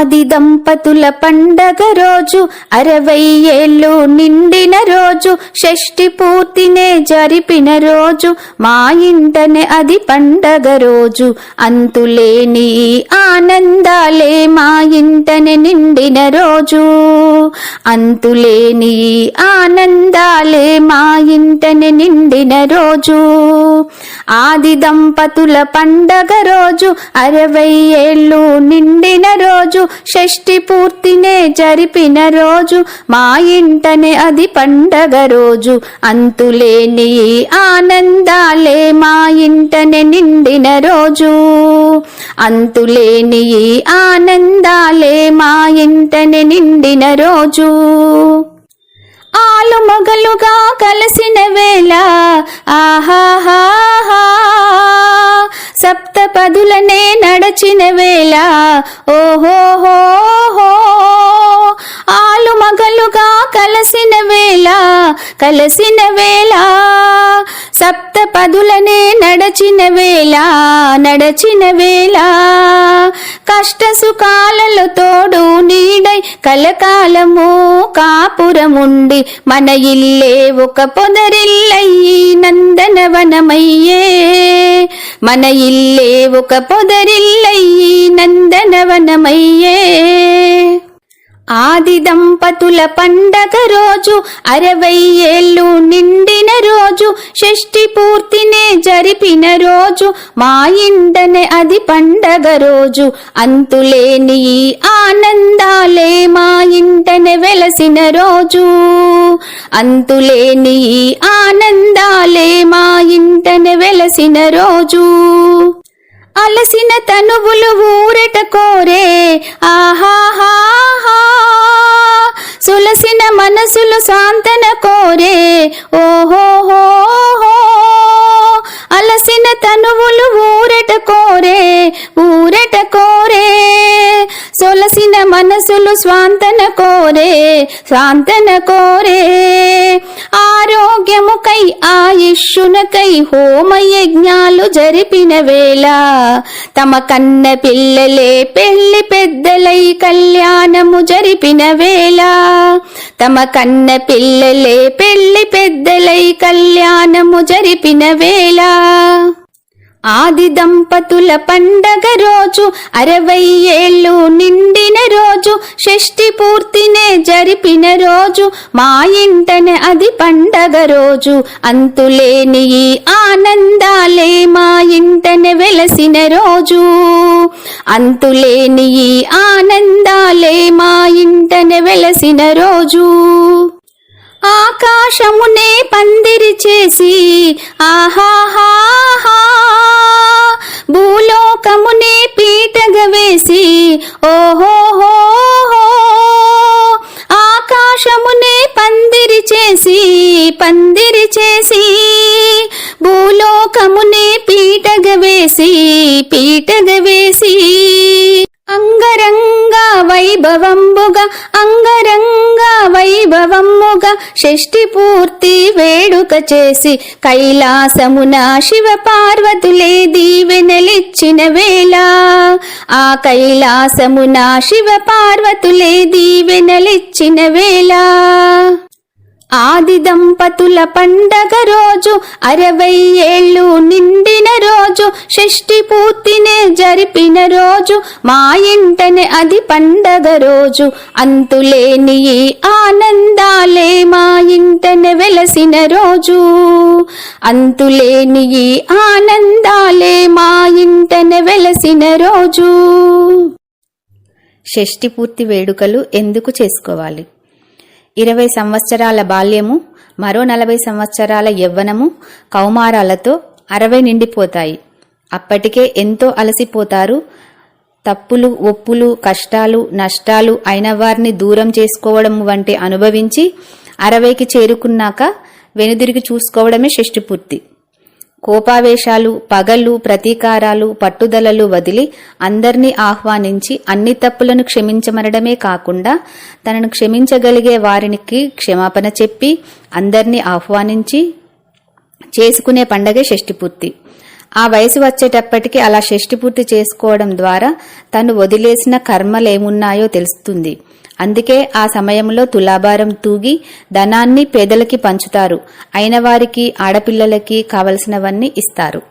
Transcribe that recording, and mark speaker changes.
Speaker 1: ఆది దంపతుల పండగ రోజు 60 ఏళ్ళు నిండిన రోజు షష్ఠి పూర్తినే జరిపిన రోజు మా ఇంటనే అది పండగ రోజు అంతులేని ఆనందాలే మా ఇంటనే నిండిన రోజు అంతులేని ఆనందాలే మా ఇంటనే నిండిన రోజు ఆది దంపతుల పండగ రోజు 60 ఏళ్ళు నిండిన రోజు షష్ఠి పూర్తినే జరిపిన రోజు మా ఇంటనే అది పండగ రోజు అంతులేని ఆనందాలే మా ఇంటనే నిండిన రోజు అంతులేని ఆనందాలే మా ఇంటనే నిండిన రోజు ఆలు మొగలుగా కలిసిన వేళ ఆహాహా సప్తపదులనే నడచిన వేళ ఓహోహోహో ఆలు మగలుగా కలిసిన వేళ సప్తపదులనే నడచిన వేళ కష్ట సుఖాలలో తోడు నీడై కలకాలము కాపురముండి మన ఇల్లే ఒక పొదరిల్లయ్యి నందనవనమయ్యే మన ఇల్లే ఒక పొదరిల్లయ్యి నందనవనమయ్యే ఆది దంపతుల పండగ రోజు 60 ఏళ్ళు నిండిన రోజు షష్ఠి పూర్తినే జరిపిన రోజు మా ఇంటనే అది పండగ రోజు అంతులేని ఆనందాలే మా ఇంటనే వెలసిన రోజు అంతులేని ఆనందాలే మా ఇంటనే వెలసిన రోజు అలసిన తనువులు ఊరట కోరే ఆహాహా సులసిన మనసులు సాంతన కోరే ఓహోహోహో అలసిన తనువులు ఊరట కోరే సొలసిన మనసులు స్వాంతన కోరే ఆరోగ్యముకై ఆయుష్యునకై హోమయజ్ఞాలు జరిపిన వేళ తమ కన్న పిల్లలే పెళ్లి పెద్దలై కళ్యాణము జరిపిన వేళ తమ కన్న పిల్లలే పెళ్లి పెద్దలై కళ్యాణము జరిపిన వేళ ఆది దంపతుల పండగ రోజు 60 ఏళ్ళు నిండిన రోజు షష్ఠి పూర్తినే జరిపిన రోజు మా ఇంటనే అది పండగ రోజు అంతులేని ఆనందాలే మా ఇంటనే వెలసిన రోజు అంతులేని ఆనందాలే మా ఇంటనే వెలసిన రోజు ఆకాశమునే పందిరి చేసి ఆహాహా భూలోకమునే పీటగా వేసి ఓహోహో ఆకాశమునే పందిరి చేసి భూలోకమునే పీటగా వేసి అంగరంగ వైభవముగా షష్ఠి పూర్తి వేడుక చేసి కైలాసమున శివ పార్వతులే దీవెనలిచ్చిన వేళ ఆ కైలాసమున శివ పార్వతులే దీవెనలిచ్చిన వేళ ఆది దంపతుల పండగ రోజు 60 ఏళ్ళు నిండిన రోజు షష్ఠి పూర్తినే జరిపిన రోజు మా ఇంటనే అది పండగ రోజు అంతులేని ఆనందాలే మా ఇంటనే వెలసిన రోజు అంతులేని ఆనందాలే మా ఇంటనే వెలసిన రోజు
Speaker 2: షష్ఠి పూర్తి వేడుకలు ఎందుకు చేసుకోవాలి? 20 సంవత్సరాల బాల్యము, మరో 40 సంవత్సరాల యవ్వనము, కౌమారాలతో 60 నిండిపోతాయి. అప్పటికే ఎంతో అలసిపోతారు. తప్పులు, ఒప్పులు, కష్టాలు, నష్టాలు అయిన వారిని దూరం చేసుకోవడం వంటి అనుభవించి 60కి చేరుకున్నాక వెనుదిరిగి చూసుకోవడమే షష్ఠి పూర్తి. కోపావేశాలు, పగలు, ప్రతీకారాలు, పట్టుదలలు వదిలి అందర్నీ ఆహ్వానించి అన్ని తప్పులను క్షమించమనడమే కాకుండా తనను క్షమించగలిగే వారికి క్షమాపణ చెప్పి అందర్నీ ఆహ్వానించి చేసుకునే పండగే షష్ఠి పూర్తి. ఆ వయసు వచ్చేటప్పటికి అలా షష్ఠి పూర్తి చేసుకోవడం ద్వారా తను వదిలేసిన కర్మలేమున్నాయో తెలుస్తుంది. అందుకే ఆ సమయంలో తులాభారం తూగి ధనాన్ని పేదలకి పంచుతారు. అయిన వారికి, ఆడపిల్లలకి కావలసినవన్నీ ఇస్తారు.